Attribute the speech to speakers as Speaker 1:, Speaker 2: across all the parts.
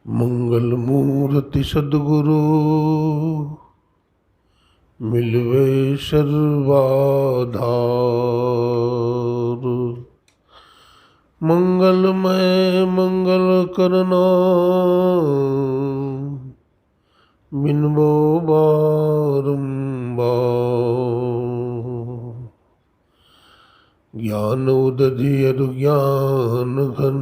Speaker 1: मंगल मूर्ति सद्गुरु मिलवे सर्वाधार। मंगलमय मंगल करना बिनबो बारंबार। ज्ञान उदधि ज्ञान घन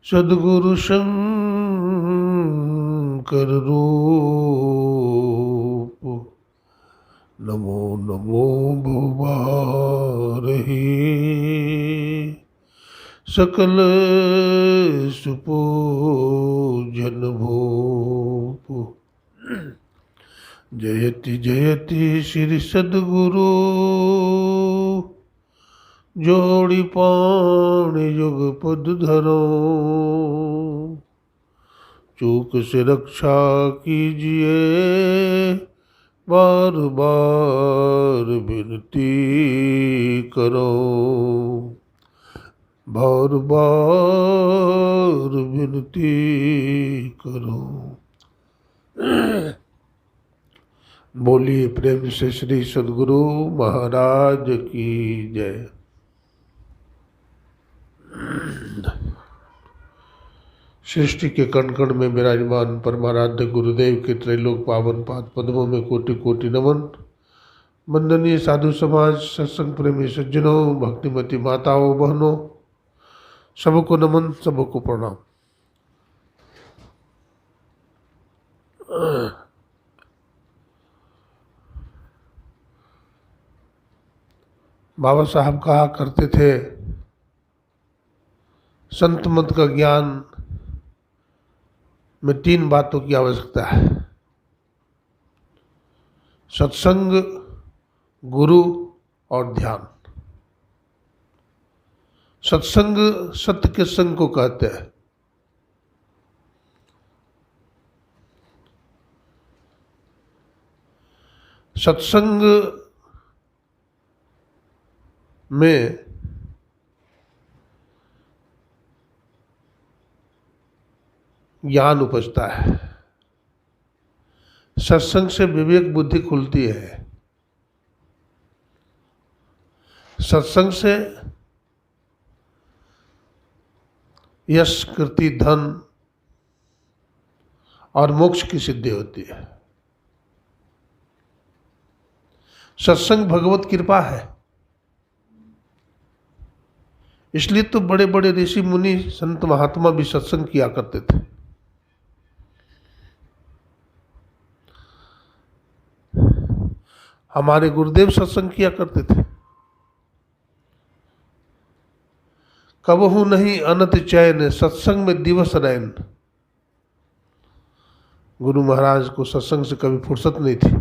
Speaker 1: सद्गुरु शंकर रूप। नमो नमो भुवारहि सकल सुपूजन भूप। जयति जयति श्री सद्गुरु जोड़ी पाण युग पद धरो। चूक से रक्षा कीजिए बार बार विनती करो। बार बार विनती करो। बोलिए प्रेम से श्री सद्गुरु महाराज की जय। सृष्टि के कण कण में विराजमान परमाराध्य गुरुदेव के त्रैलोक पावन पाद पद्मों में कोटि कोटि नमन। वंदनीय साधु समाज, सत्संग प्रेमी सज्जनों, भक्तिमती माताओं बहनों, सबको नमन, सबको प्रणाम। बाबा साहब कहा करते थे, संत मत का ज्ञान में 3 बातों की आवश्यकता है: सत्संग, गुरु और ध्यान। सत्संग सत्य के संग को कहते हैं। सत्संग में ज्ञान उपजता है। सत्संग से विवेक बुद्धि खुलती है। सत्संग से यश, कीर्ति, धन और मोक्ष की सिद्धि होती है। सत्संग भगवत कृपा है। इसलिए तो बड़े बड़े ऋषि मुनि संत महात्मा भी सत्संग किया करते थे। हमारे गुरुदेव सत्संग किया करते थे। कबहू नहीं अनत चैन सत्संग में दिवस रैन। गुरु महाराज को सत्संग से कभी फुर्सत नहीं थी।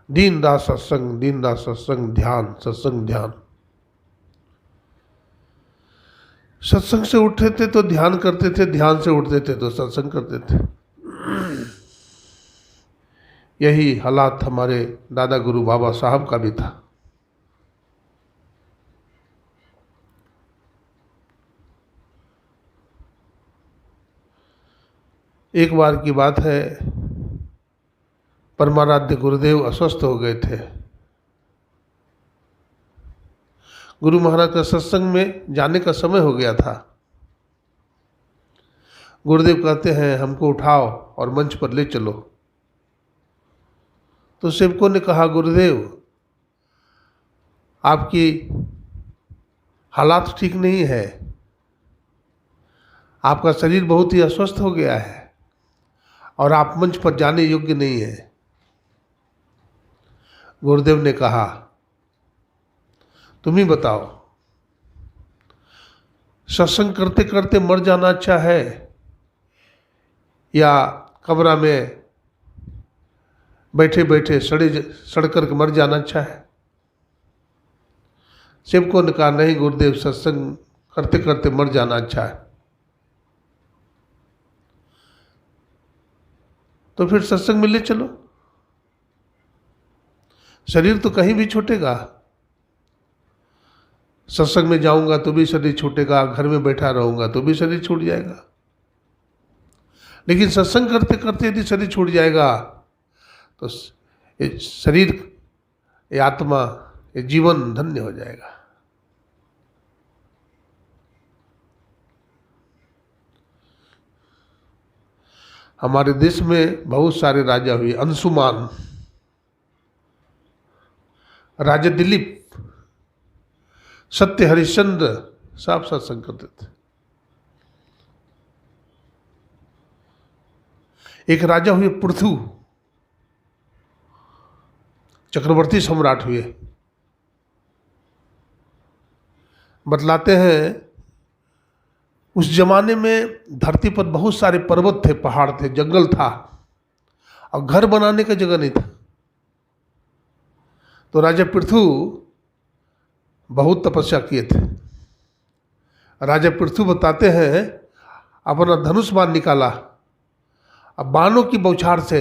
Speaker 1: दिन रात सत्संग, दिन रात सत्संग, ध्यान, सत्संग, ध्यान। सत्संग से उठते थे तो ध्यान करते थे, ध्यान से उठते थे तो सत्संग करते थे। यही हालात हमारे दादा गुरु बाबा साहब का भी था। एक बार की बात है, परमाराध्य गुरुदेव अस्वस्थ हो गए थे। गुरु महाराज का सत्संग में जाने का समय हो गया था। गुरुदेव कहते हैं, हमको उठाओ और मंच पर ले चलो। तो सेवकों ने कहा, गुरुदेव आपकी हालात ठीक नहीं है, आपका शरीर बहुत ही अस्वस्थ हो गया है और आप मंच पर जाने योग्य नहीं है। गुरुदेव ने कहा, तुम ही बताओ, सत्संग करते करते मर जाना अच्छा है या कब्र में बैठे बैठे सड़ कर मर जाना अच्छा है? सेवकों ने कहा, नहीं गुरुदेव, सत्संग करते करते मर जाना अच्छा है। तो फिर सत्संग में ले चलो, शरीर तो कहीं भी छूटेगा। सत्संग में जाऊंगा तो भी शरीर छूटेगा, घर में बैठा रहूंगा तो भी शरीर छूट जाएगा। लेकिन सत्संग करते करते यदि शरीर छूट जाएगा तो ये शरीर, ये आत्मा, ये जीवन धन्य हो जाएगा। हमारे देश में बहुत सारे राजा हुए। अंशुमान, राजा दिलीप, सत्य हरिश्चंद्र, सब सत्संग करते थे। एक राजा हुए पृथु, चक्रवर्ती सम्राट हुए। बतलाते हैं उस जमाने में धरती पर बहुत सारे पर्वत थे, पहाड़ थे, जंगल था, और घर बनाने का जगह नहीं था। तो राजा पृथु बहुत तपस्या किए थे। राजा पृथु बताते हैं अपना धनुष बाण निकाला, अब बाणों की बौछार से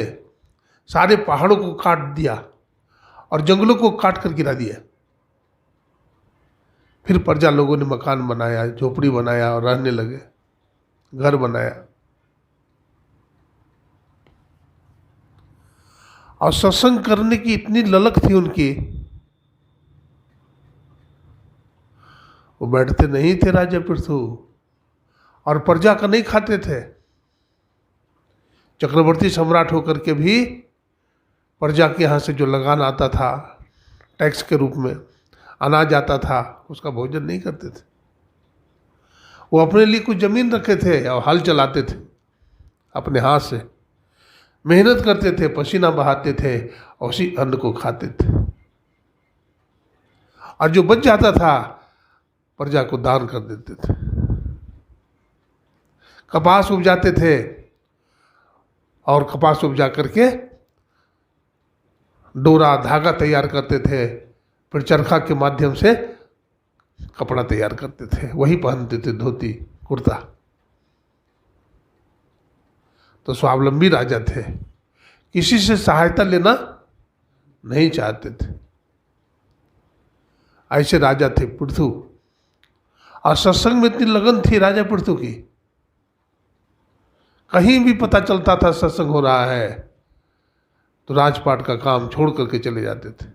Speaker 1: सारे पहाड़ों को काट दिया और जंगलों को काट कर गिरा दिया। फिर प्रजा लोगों ने मकान बनाया, झोपड़ी बनाया और रहने लगे, घर बनाया। और सत्संग करने की इतनी ललक थी उनकी, वो बैठते नहीं थे राजा पृथु, और प्रजा का नहीं खाते थे। चक्रवर्ती सम्राट होकर के भी प्रजा के यहाँ से जो लगान आता था टैक्स के रूप में, अनाज आता था, उसका भोजन नहीं करते थे। वो अपने लिए कुछ जमीन रखे थे और हल चलाते थे अपने हाथ से, मेहनत करते थे, पसीना बहाते थे और उसी अन्न को खाते थे। और जो बच जाता था प्रजा को दान कर देते थे। कपास उपजाते थे और कपास उपजा करके डोरा धागा तैयार करते थे, फिर चरखा के माध्यम से कपड़ा तैयार करते थे, वही पहनते थे, धोती कुर्ता। तो स्वावलंबी राजा थे, किसी से सहायता लेना नहीं चाहते थे। ऐसे राजा थे पृथु। और सत्संग में इतनी लगन थी राजा पृथु की, कहीं भी पता चलता था सत्संग हो रहा है तो राजपाट का काम छोड़ करके चले जाते थे।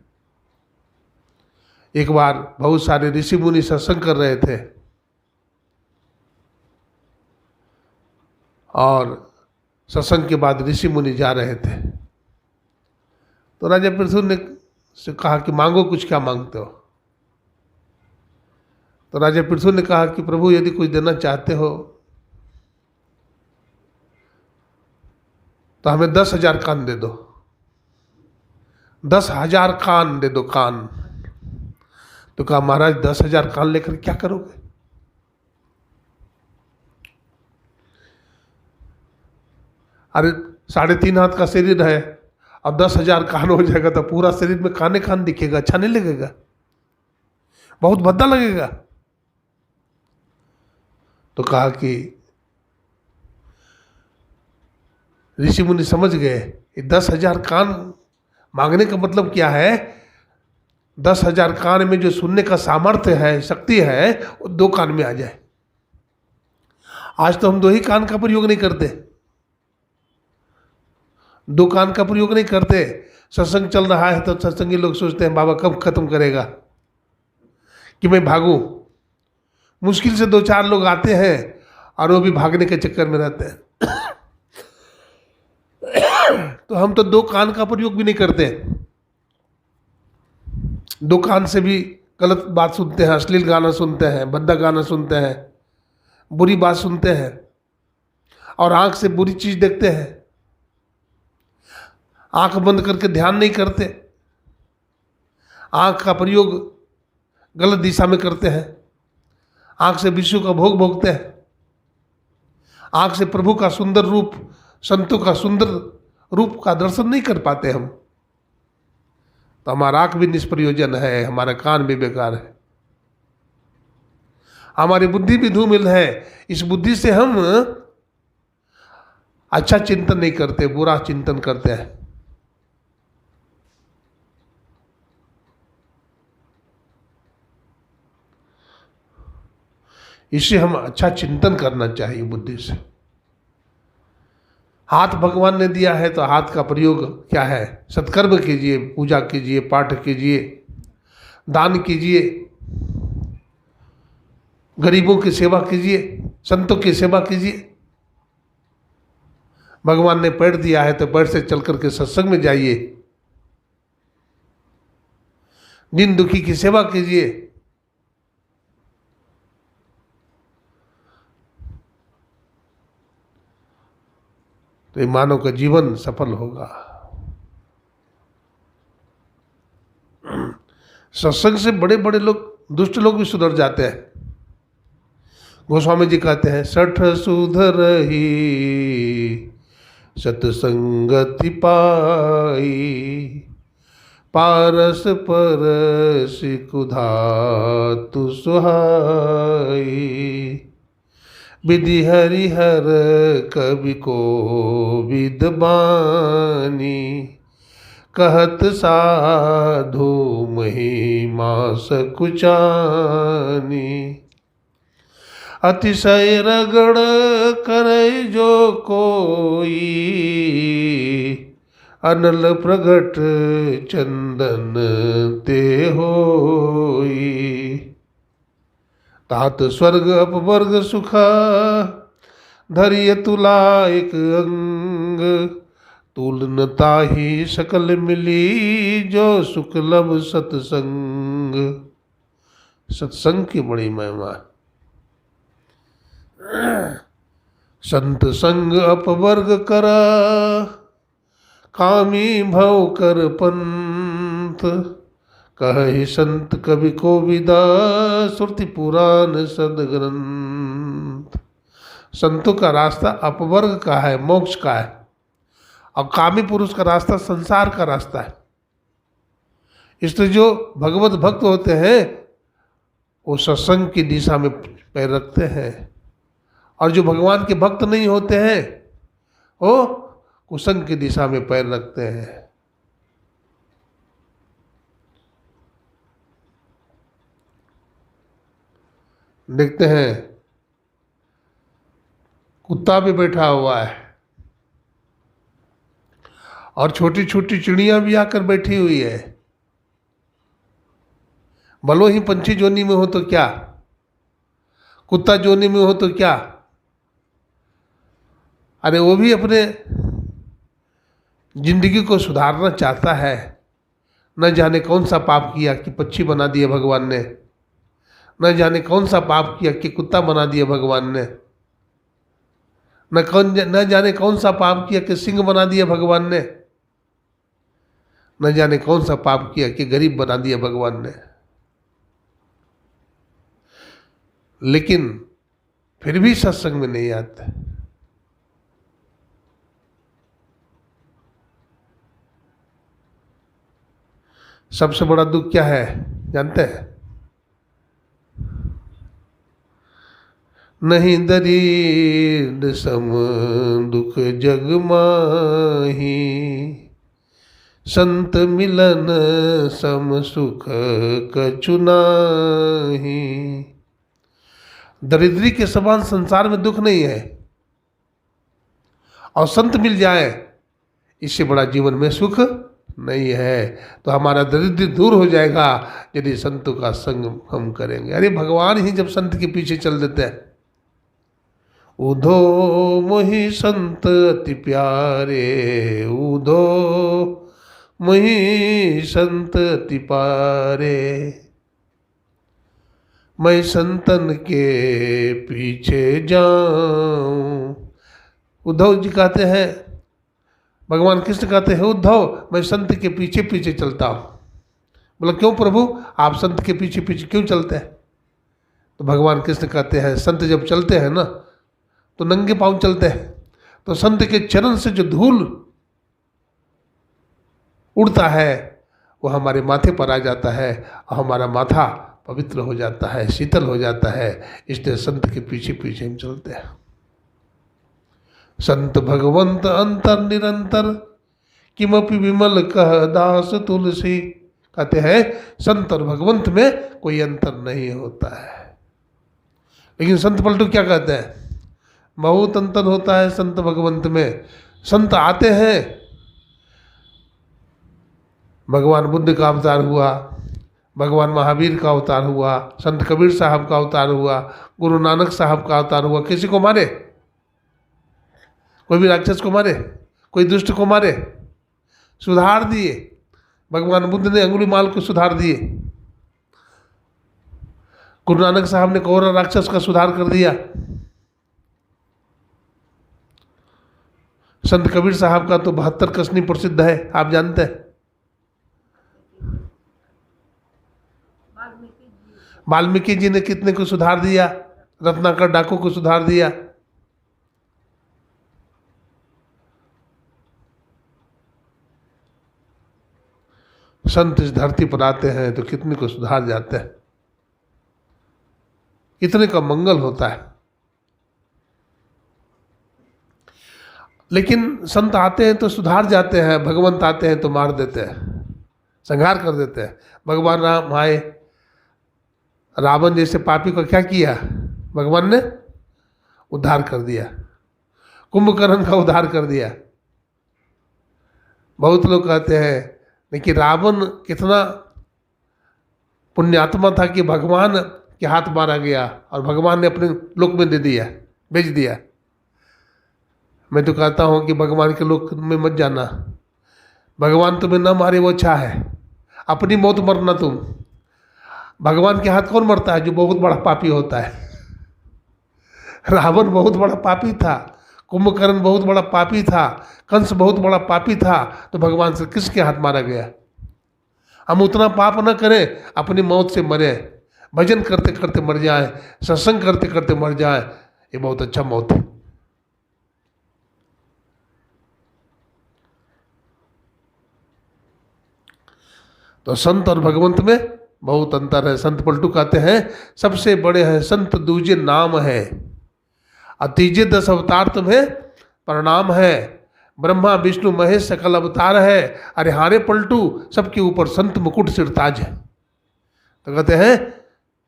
Speaker 1: एक बार बहुत सारे ऋषि मुनि सत्संग कर रहे थे और सत्संग के बाद ऋषि मुनि जा रहे थे। तो राजा पृथु ने से कहा कि मांगो कुछ, क्या मांगते हो? तो राजा पृथु ने कहा कि प्रभु यदि कुछ देना चाहते हो तो हमें 10,000 कान दे दो, 10,000 कान दे दो, कान। तो कहा महाराज 10,000 कान लेकर क्या करोगे? अरे 3.5 हाथ का शरीर है, अब 10,000 कान हो जाएगा तो पूरा शरीर में काने कान दिखेगा, अच्छा नहीं लगेगा, बहुत भद्दा लगेगा। तो कहा कि ऋषि मुनि समझ गए 10,000 कान मांगने का मतलब क्या है। 10,000 कान में जो सुनने का सामर्थ्य है, शक्ति है, वो 2 कान में आ जाए। आज तो हम 2 ही कान का प्रयोग नहीं करते, 2 कान का प्रयोग नहीं करते। सत्संग चल रहा है तो सत्संगी लोग सोचते हैं बाबा कब खत्म करेगा कि मैं भागूं। मुश्किल से 2-4 लोग आते हैं और वो भी भागने के चक्कर में रहते हैं। तो हम तो 2 कान का प्रयोग भी नहीं करते, 2 कान से भी गलत बात सुनते हैं, अश्लील गाना सुनते हैं, भद्दा गाना सुनते हैं, बुरी बात सुनते हैं, और आंख से बुरी चीज देखते हैं, आंख बंद करके ध्यान नहीं करते, आंख का प्रयोग गलत दिशा में करते हैं, आंख से विषयों का भोग भोगते हैं, आंख से प्रभु का सुंदर रूप, संतों का सुंदर रूप का दर्शन नहीं कर पाते हम। तो हमारा आंख भी निष्प्रयोजन है, हमारा कान भी बेकार है, हमारी बुद्धि भी धूमिल है। इस बुद्धि से हम अच्छा चिंतन नहीं करते, बुरा चिंतन करते हैं। इससे हम अच्छा चिंतन करना चाहिए बुद्धि से। हाथ भगवान ने दिया है तो हाथ का प्रयोग क्या है? सत्कर्म कीजिए, पूजा कीजिए, पाठ कीजिए, दान कीजिए, गरीबों की सेवा कीजिए, संतों की सेवा कीजिए। भगवान ने पैर दिया है तो पैर से चल करके सत्संग में जाइए, दीन दुखी की सेवा कीजिए। तो ये मानव का जीवन सफल होगा। सत्संग से बड़े बड़े लोग, दुष्ट लोग भी सुधर जाते हैं। गोस्वामी जी कहते हैं, सठ सुधर ही सत्संगति पाई, पारस परस कुधातु सुहाई, विधि हरिहर कवि को विद्वानी, कहत साधु महिमा सकुचानी, अतिशय रगड़ करे जो कोई, अनल प्रगट चंदन ते होई, तात स्वर्ग अपवर्ग सुखा, धरिय तुला एक अंग, तुलन ताही सकल मिली, जो सुख लब सत्संग। सत्संग की बड़ी महिमा। संत संग अपवर्ग करा, कामी भव कर पंथ, कहि संत कवि को विदा, श्रुति पुराण सदग्रंथ। संतों का रास्ता अपवर्ग का है, मोक्ष का है, और कामी पुरुष का रास्ता संसार का रास्ता है। इसलिए जो भगवत भक्त होते हैं वो सत्संग की दिशा में पैर रखते हैं, और जो भगवान के भक्त नहीं होते हैं वो कुसंग की दिशा में पैर रखते हैं। देखते हैं कुत्ता भी बैठा हुआ है और छोटी छोटी चिड़ियां भी आकर बैठी हुई है। भलो ही पंछी जोनी में हो तो क्या, कुत्ता जोनी में हो तो क्या, अरे वो भी अपने जिंदगी को सुधारना चाहता है। न जाने कौन सा पाप किया कि पक्षी बना दिया भगवान ने, न जाने कौन सा पाप किया कि कुत्ता बना दिया भगवान ने, न जाने कौन सा पाप किया कि सिंह बना दिया भगवान ने, न जाने कौन सा पाप किया कि गरीब बना दिया भगवान ने। लेकिन फिर भी सत्संग में नहीं आते। सबसे बड़ा दुख क्या है जानते हैं? नहीं दरीद सम दुख जग माही, संत मिलन सम सुख कछु नाहीं। दरिद्री के समान संसार में दुख नहीं है, और संत मिल जाए इससे बड़ा जीवन में सुख नहीं है। तो हमारा दरिद्र दूर हो जाएगा यदि संतों का संग हम करेंगे। अरे भगवान ही जब संत के पीछे चल देते हैं, उधो मोहि संत अति प्यारे, उधो मोहि संत अति पारे, मैं संतन के पीछे जाऊं। उद्धव जी कहते हैं, भगवान कृष्ण कहते हैं, उद्धव मैं संत के पीछे पीछे चलता हूँ। बोला क्यों प्रभु, आप संत के पीछे पीछे क्यों चलते हैं? तो भगवान कृष्ण कहते हैं, संत जब चलते हैं ना तो नंगे पांव चलते हैं, तो संत के चरण से जो धूल उड़ता है वो हमारे माथे पर आ जाता है, और हमारा माथा पवित्र हो जाता है, शीतल हो जाता है। इसलिए संत के पीछे पीछे हम चलते हैं। संत भगवंत अंतर निरंतर, किमपि विमल कह दास तुलसी। कहते हैं संत और भगवंत में कोई अंतर नहीं होता है, लेकिन संत पलटू क्या कहते हैं? बहुत अंतर होता है संत भगवंत में। संत आते हैं, भगवान बुद्ध का अवतार हुआ, भगवान महावीर का अवतार हुआ, संत कबीर साहब का अवतार हुआ, गुरु नानक साहब का अवतार हुआ। किसी को मारे? कोई भी राक्षस को मारे? कोई दुष्ट को मारे? सुधार दिए। भगवान बुद्ध ने अंगुलीमाल को सुधार दिए, गुरु नानक साहब ने कौरव राक्षस का सुधार कर दिया, संत कबीर साहब का तो 72 कसनी प्रसिद्ध है, आप जानते हैं। वाल्मीकि जी ने कितने को सुधार दिया, रत्नाकर डाकू को सुधार दिया। संत इस धरती पर आते हैं तो कितने को सुधार जाते हैं, कितने का मंगल होता है। लेकिन संत आते हैं तो सुधार जाते हैं, भगवंत आते हैं तो मार देते हैं, संहार कर देते हैं। भगवान राम आए, रावण जैसे पापी को क्या किया? भगवान ने उद्धार कर दिया, कुंभकर्ण का उद्धार कर दिया। बहुत लोग कहते हैं लेकिन रावण कितना पुण्यात्मा था कि भगवान के हाथ मारा गया और भगवान ने अपने लोक में दे दिया, भेज दिया। मैं तो कहता हूँ कि भगवान के लोक में मत जाना, भगवान तुम्हें न मारे वो अच्छा है, अपनी मौत मरना तुम। भगवान के हाथ कौन मरता है? जो बहुत बड़ा पापी होता है। रावण बहुत बड़ा पापी था, कुंभकर्ण बहुत बड़ा पापी था, कंस बहुत बड़ा पापी था, तो भगवान से किसके हाथ मारा गया? हम उतना पाप न करें, अपनी मौत से मरे, भजन करते करते मर जाए, सत्संग करते करते मर जाए, ये बहुत अच्छा मौत है। तो संत और भगवंत में बहुत अंतर है। संत पलटू कहते हैं सबसे बड़े हैं संत दूजे नाम है, अतीजे 10 अवतार तुम्हें प्रणाम है, ब्रह्मा विष्णु महेश सकल अवतार है, अरे हारे पलटू सबके ऊपर संत मुकुट सिरताज है। तो कहते हैं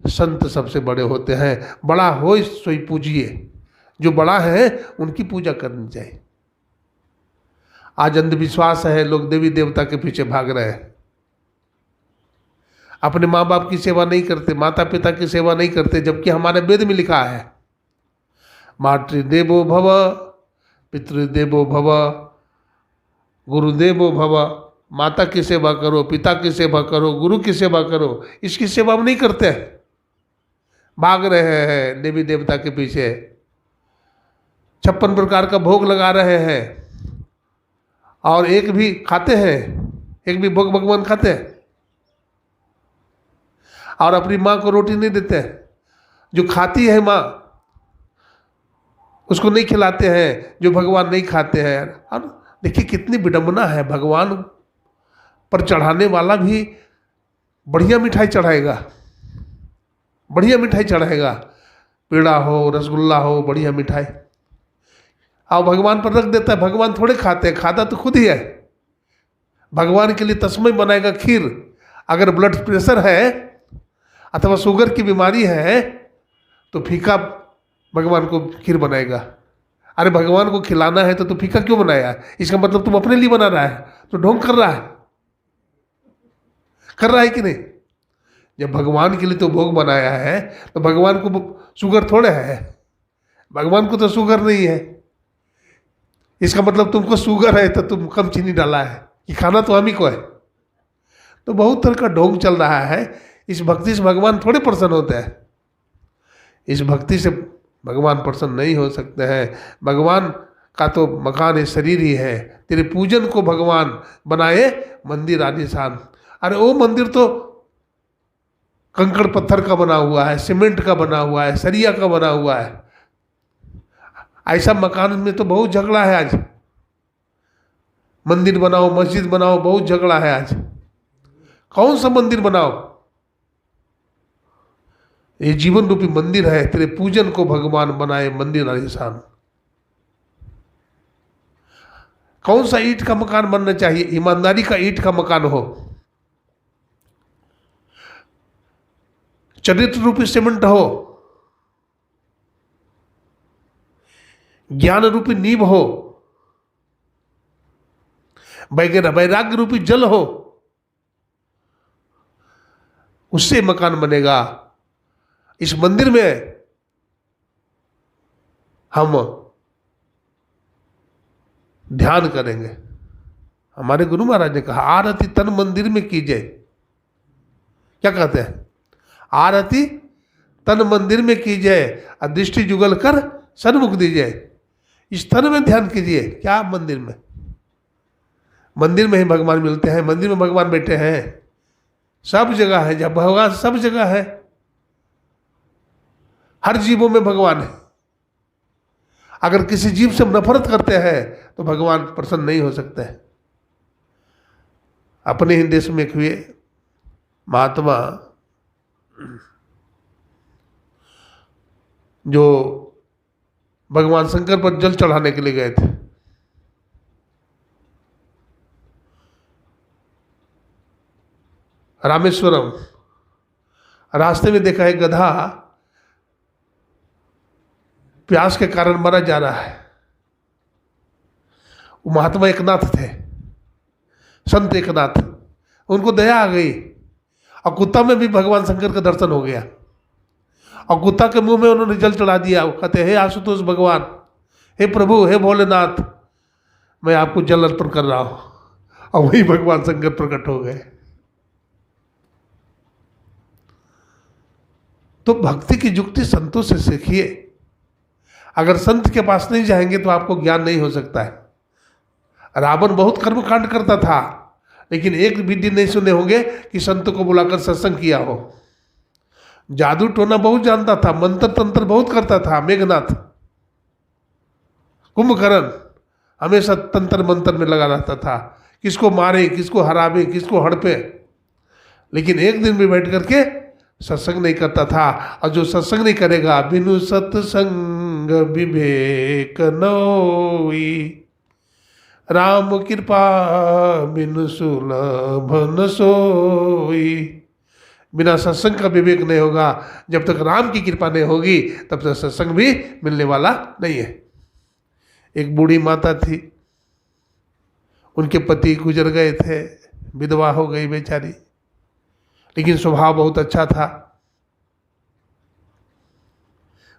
Speaker 1: संत सबसे बड़े होते हैं, बड़ा हो सोई पूजिए, जो बड़ा है उनकी पूजा करनी चाहिए। आज अंधविश्वास है, लोग देवी देवता के पीछे भाग रहे हैं, अपने माँ बाप की सेवा नहीं करते, माता पिता की सेवा नहीं करते, जबकि हमारे वेद में लिखा है मातृदेवो भव, पितृदेवो भव, गुरुदेवो भव। माता की सेवा करो, पिता की सेवा करो, गुरु की सेवा करो। इसकी सेवा हम नहीं करते, भाग रहे हैं देवी देवता के पीछे, 56 प्रकार का भोग लगा रहे हैं और एक भी खाते हैं, एक भी भोग भगवान खाते हैं, और अपनी माँ को रोटी नहीं देते हैं। जो खाती है माँ उसको नहीं खिलाते हैं, जो भगवान नहीं खाते हैं। और देखिए कितनी विडंबना है, भगवान पर चढ़ाने वाला भी बढ़िया मिठाई चढ़ाएगा, बढ़िया मिठाई चढ़ाएगा, पेड़ा हो, रसगुल्ला हो, बढ़िया मिठाई, और भगवान पर रख देता है। भगवान थोड़े खाते हैं, खाता तो खुद ही है। भगवान के लिए तस्मै बनाएगा खीर। अगर ब्लड प्रेशर है अथवा शुगर की बीमारी है तो फीका भगवान को खीर बनाएगा। अरे भगवान को खिलाना है तो फीका क्यों बनाया? इसका मतलब तुम अपने लिए बना रहा है, तो ढोंग कर रहा है, कर रहा है कि नहीं? जब भगवान के लिए तो भोग बनाया है तो भगवान को शुगर थोड़े है, भगवान को तो शुगर नहीं है। इसका मतलब तुमको शुगर है तो तुम कम चीनी डाला है, कि खाना तो हम ही को है। तो बहुत तरह का ढोंग चल रहा है। इस भक्ति से भगवान थोड़े प्रसन्न होते हैं, इस भक्ति से भगवान प्रसन्न नहीं हो सकते हैं। भगवान का तो मकान है, शरीर ही है। तेरे पूजन को भगवान बनाए मंदिर आलीशान। अरे वो मंदिर तो कंकड़ पत्थर का बना हुआ है, सीमेंट का बना हुआ है, सरिया का बना हुआ है। ऐसा मकान में तो बहुत झगड़ा है आज। मंदिर बनाओ, मस्जिद बनाओ, बहुत झगड़ा है आज। कौन सा मंदिर बनाओ? ये जीवन रूपी मंदिर है, तेरे पूजन को भगवान बनाए मंदिर आलीशान। कौन सा ईंट का मकान बनना चाहिए? ईमानदारी का ईंट का मकान हो, चरित्र रूपी सीमेंट हो, ज्ञान रूपी नींव हो, वैराग्य रूपी जल हो, उससे मकान बनेगा। इस मंदिर में हम ध्यान करेंगे। हमारे गुरु महाराज ने कहा आरती तन मंदिर में कीजिए। क्या कहते हैं? आरती तन मंदिर में कीजिए और दृष्टि जुगल कर सन्मुख दीजिए। इस तन में ध्यान कीजिए। क्या मंदिर में? मंदिर में ही भगवान मिलते हैं, मंदिर में भगवान बैठे हैं। सब जगह है, जब भगवान सब जगह है, हर जीवों में भगवान है। अगर किसी जीव से नफरत करते हैं तो भगवान प्रसन्न नहीं हो सकते हैं। अपने ही देश में हुए महात्मा जो भगवान शंकर पर जल चढ़ाने के लिए गए थे, रामेश्वरम, रास्ते में देखा है गधा प्यास के कारण मरा जा रहा है। वो महात्मा एकनाथ थे, संत एकनाथ। उनको दया आ गई और कुत्ता में भी भगवान शंकर का दर्शन हो गया और कुत्ता के मुंह में उन्होंने जल चढ़ा दिया। वो कहते हे आशुतोष भगवान, हे प्रभु, हे भोलेनाथ, मैं आपको जल अर्पण कर रहा हूं। और वही भगवान शंकर प्रकट हो गए। तो भक्ति की युक्ति संतों से सीखिए। अगर संत के पास नहीं जाएंगे तो आपको ज्ञान नहीं हो सकता है। रावण बहुत कर्मकांड करता था, लेकिन एक विधि नहीं सुने होंगे कि संत को बुलाकर सत्संग किया हो। जादू टोना बहुत जानता था, मंत्र तंत्र बहुत करता था। मेघनाथ, कुंभकर्ण हमेशा तंत्र मंत्र में लगा रहता था, किसको मारे, किसको हरावे, किसको हड़पे। लेकिन एक दिन भी बैठ करके सत्संग नहीं करता था। और जो सत्संग नहीं करेगा, बिनु सत्संग विवेक नोई, राम कृपा बिनु सुलभ न सोई। बिना सत्संग का विवेक नहीं होगा। जब तक राम की कृपा नहीं होगी तब तक सत्संग भी मिलने वाला नहीं है। एक बूढ़ी माता थी, उनके पति गुजर गए थे, विधवा हो गई बेचारी, लेकिन स्वभाव बहुत अच्छा था।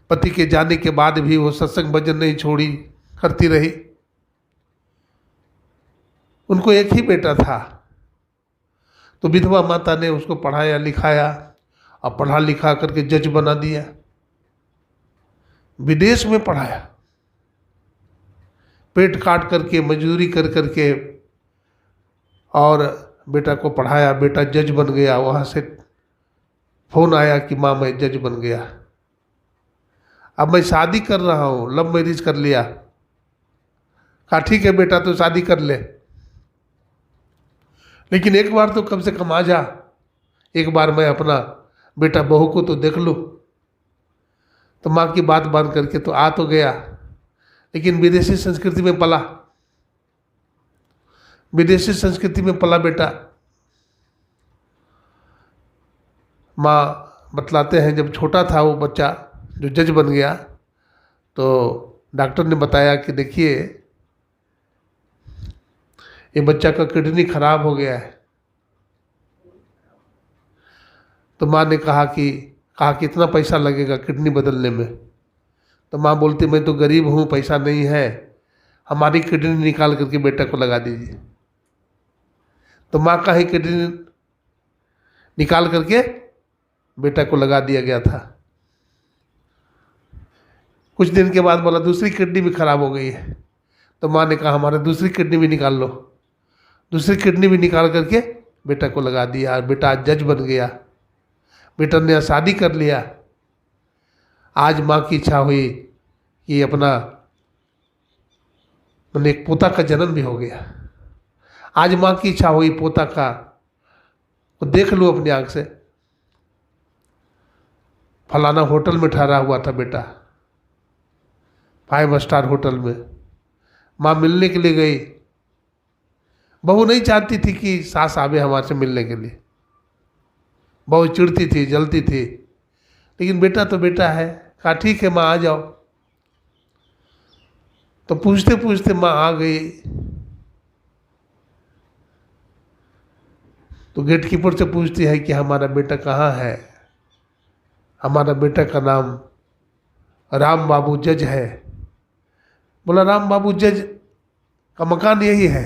Speaker 1: पति के जाने के बाद भी वो सत्संग भजन नहीं छोड़ी, करती रही। उनको एक ही बेटा था, तो विधवा माता ने उसको पढ़ाया लिखाया और पढ़ा लिखा करके जज बना दिया। विदेश में पढ़ाया, पेट काट करके मजदूरी कर करके, और बेटा को पढ़ाया। बेटा जज बन गया। वहाँ से फोन आया कि माँ मैं जज बन गया, अब मैं शादी कर रहा हूँ। लव मैरिज कर लिया। कहा ठीक है बेटा, तो शादी कर ले, लेकिन एक बार तो कम से कम आ जा। एक बार मैं अपना बेटा बहू को तो देख लूँ। तो माँ की बात मान करके तो आ तो गया, लेकिन विदेशी संस्कृति में पला। विदेशी संस्कृति में पला बेटा। माँ बतलाते हैं जब छोटा था वो बच्चा जो जज बन गया, तो डॉक्टर ने बताया कि देखिए ये बच्चा का किडनी खराब हो गया है। तो माँ ने कहा कि कितना पैसा लगेगा किडनी बदलने में। तो माँ बोलती मैं तो गरीब हूँ, पैसा नहीं है, हमारी किडनी निकाल करके बेटा को लगा दीजिए। तो माँ का ही किडनी निकाल करके बेटा को लगा दिया गया था। कुछ दिन के बाद बोला दूसरी किडनी भी खराब हो गई है। तो माँ ने कहा हमारे दूसरी किडनी भी निकाल लो। दूसरी किडनी भी निकाल करके बेटा को लगा दिया। बेटा आज जज बन गया, बेटा ने शादी कर लिया। आज माँ की इच्छा हुई कि अपना मैंने एक पोता का जन्म भी हो गया। आज माँ की इच्छा हुई पोता का वो देख लो अपनी आँख से। फलाना होटल में ठहरा हुआ था बेटा, 5 स्टार होटल में। माँ मिलने के लिए गई। बहू नहीं चाहती थी कि सास आवे हमारे से मिलने के लिए। बहू चिढ़ती थी, जलती थी, लेकिन बेटा तो बेटा है। कहा ठीक है माँ आ जाओ। तो पूछते पूछते माँ आ गई। तो गेट कीपर से पूछती है कि हमारा बेटा कहाँ है। हमारा बेटा का नाम राम बाबू जज है। बोला राम बाबू जज का मकान यही है।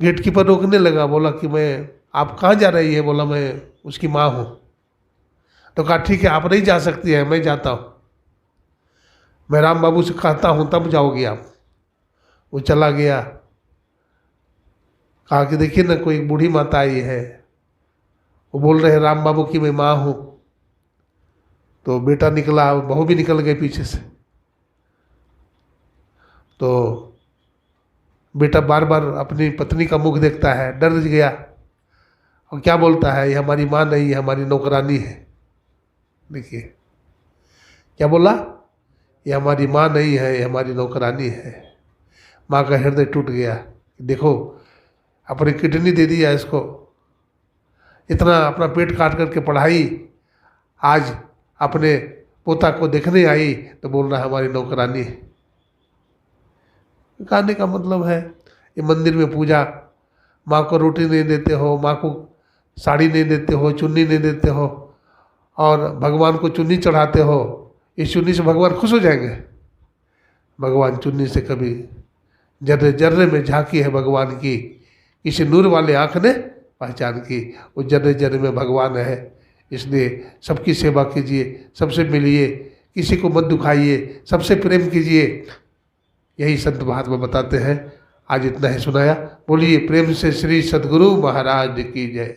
Speaker 1: गेट कीपर रोकने लगा, बोला कि आप कहाँ जा रही है। बोला मैं उसकी माँ हूँ। तो कहा ठीक है, आप नहीं जा सकती है, मैं जाता हूँ। मैं राम बाबू से कहता हूँ तब जाओगी आप। वो चला गया। कहा कि देखिए ना, कोई बूढ़ी माता आई है, वो बोल रहे हैं राम बाबू की मैं माँ हूँ। तो बेटा निकला, बहू भी निकल गए पीछे से। तो बेटा बार बार अपनी पत्नी का मुख देखता है, डर गया और क्या बोलता है, ये हमारी माँ नहीं, ये हमारी नौकरानी है। देखिए क्या बोला, ये हमारी माँ नहीं है, ये हमारी नौकरानी है। माँ का हृदय टूट गया। देखो अपनी किडनी दे दिया इसको, इतना अपना पेट काट करके पढ़ाई, आज अपने पोता को देखने आई तो बोल रहा है हमारी नौकरानी है। कहने का मतलब है ये मंदिर में पूजा, माँ को रोटी नहीं देते हो, माँ को साड़ी नहीं देते हो, चुन्नी नहीं देते हो, और भगवान को चुन्नी चढ़ाते हो। इस चुन्नी से भगवान खुश हो जाएंगे? भगवान चुन्नी से कभी, जर्रे जर्रे में झांकी है भगवान की, किसी नूर वाले आँख ने पहचान की। वो जर्रे जर्रे में भगवान है। इसलिए सबकी सेवा कीजिए, सबसे मिलिए, किसी को मत दुखाइए, सबसे प्रेम कीजिए। यही संत महात्मा बताते हैं। आज इतना ही सुनाया। बोलिए प्रेम से श्री सद्गुरु महाराज की जय।